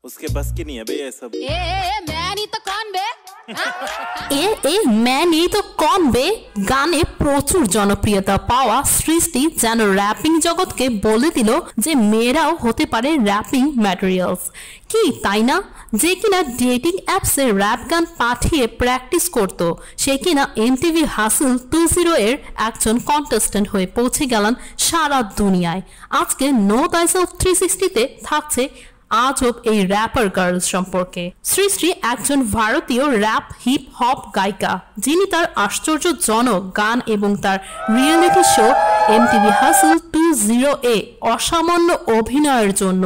उसके बस की नहीं है बे ये सब। मैं नहीं तो कौन बे? मैं नहीं तो कौन बे গানে প্রচুর জনপ্রিয়তা পাওয়া সৃষ্টি যেন র্যাপিং জগৎকে বলে দিল যে মেয়েরাও হতে পারে র্যাপিং ম্যাটেরিয়ালস। কি তাই না? যে কিনা ডেটিং অ্যাপসে র্যাপ গান পাঠিয়ে প্র্যাকটিস করত, সে কিনা এমটিভি হাসল 20 এর একজন কন্টেস্ট্যান্ট হয়ে পৌঁছে গেলেন সারা দুনিয়ায়। আজকে নো দাইসেলফ 360-তে থাকছে আজব এই র্যাপার গার্লস সম্পর্কে। সৃষ্টি একজন ভারতীয় র্যাপ হিপ হপ গায়িকা, যিনি তার আশ্চর্যজনক গান এবং তার রিয়েলিটি শো এমটিভি হাসল 20 অসামান্য অভিনয়ের জন্য,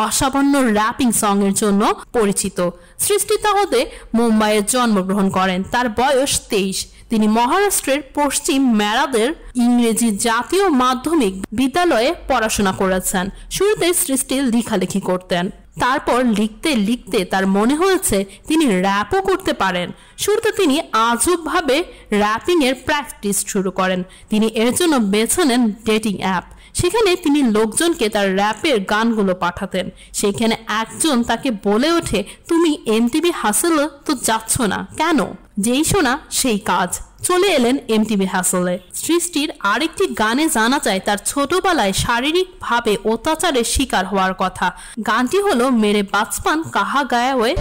অসামান্য র্যাপিং সং এর জন্য পরিচিত। সৃষ্টি তাহলে মুম্বাইয়ে জন্মগ্রহণ করেন। তার বয়স 23। তিনি মহারাষ্ট্রের পশ্চিম মেরাদের ইংরেজি জাতীয় মাধ্যমিক বিদ্যালয়ে পড়াশোনা করেছেন। শুরুতে সৃষ্টি লেখালেখি করতেন, তারপর লিখতে লিখতে তার মনে হয়েছে তিনি র্যাপও করতে পারেন। শুরুতে তিনি আজবভাবে র্যাপিং এর প্র্যাকটিস শুরু করেন। তিনি এর জন্য বেছে নেন ডেটিং অ্যাপ। সেখানে তিনি লোকজনকে তার র্যাপের গানগুলো পাঠাতেন। সেখানে একজন তাকে বলে ওঠে, তুমি এমটিভি হাসল তো যাচ্ছ না কেন? যেই শোনা সেই কাজ। চলে এলেন এমটিভি হাসলে। সৃষ্টির আরেকটি গানে জানা যায় তার ছোটবেলায় শারীরিকভাবে অত্যাচারের শিকার হওয়ার কথা। গানটি হলো মেরে বাচপন কাহা গায়া ওয়ে।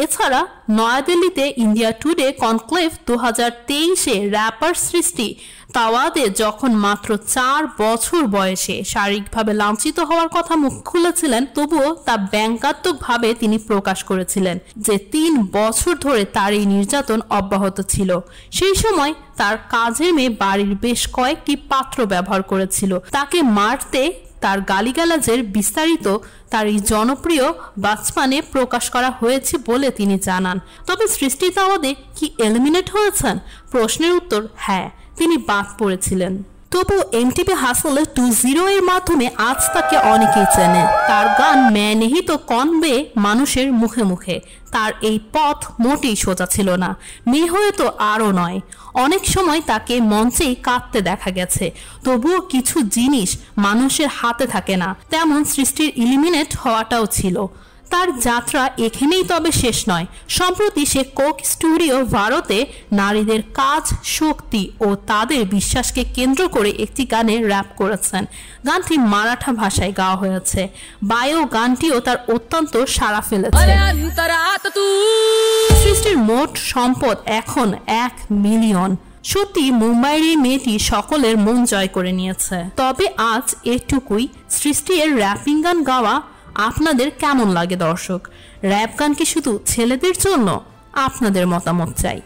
এছাড়া নয়াদিল্লিতে ইন্ডিয়া টুডে কনক্লেভ 2023-এ র্যাপার সৃষ্টি তাওয়াদে যখন মাত্র 4 বছর বয়সে শারীরিকভাবে লাঞ্ছিত হওয়ার কথা মুখ খুলেছিলেন, তবুও তা ব্যঙ্গাত্মকভাবে তিনি প্রকাশ করেছিলেন যে 3 বছর ধরে তার এই নির্যাতন অব্যাহত ছিল। সেই সময় তার কাজের মেয়ে বাড়ির বেশ কয়েকটি পাত্র ব্যবহার করেছিল তাকে মারতে। তার গালিগালাজের বিস্তারিত তার এই জনপ্রিয় বাচপানে প্রকাশ করা হয়েছে বলে তিনি জানান। তবে সৃষ্টি তাওয়াদে কি এলিমিনেট হয়েছেন? প্রশ্নের উত্তর হ্যাঁ, তিনি বাদ পড়েছিলেন। তবু এমটিভি হাসলে 20 এর মাধ্যমে আজ তাকে অনেকেই চেনে। তার গান मैं नहीं तो कौन বে মানুষের মুখে মুখে। তার এই পথ মোটেই সোজা ছিল না, মেয়ে হয়ে তো আরও নয়। অনেক সময় তাকে মঞ্চেই কাঁদতে দেখা গেছে। তবুও কিছু জিনিস মানুষের হাতে থাকে না, তেমন সৃষ্টির এলিমিনেট হওয়াটাও ছিল। তার যাত্রা এখানেই তবে শেষ নয়। সম্প্রতি সে কোক স্টুডিও ভারতে নারীদের কাজ, শক্তি ও তাদের বিশ্বাসকে কেন্দ্র করে একটি গানে র্যাপ করেছেন। গানটি মারাঠা ভাষায় গাওয়া হয়েছে। বায়ো গানটিও তার অত্যন্ত সাড়া ফেলেছে। সৃষ্টির মোট সম্পদ এখন 1 মিলিয়ন। সত্যি মুম্বাইয়ের এই মেয়েটি সকলের মন জয় করে নিয়েছে। তবে আজ এটুকুই, সৃষ্টি এর র্যাপিং গান গাওয়া আপনাদের কেমন লাগে দর্শক? র্যাপ গান কি শুধু ছেলেদের জন্য? আপনাদের মতামত চাই।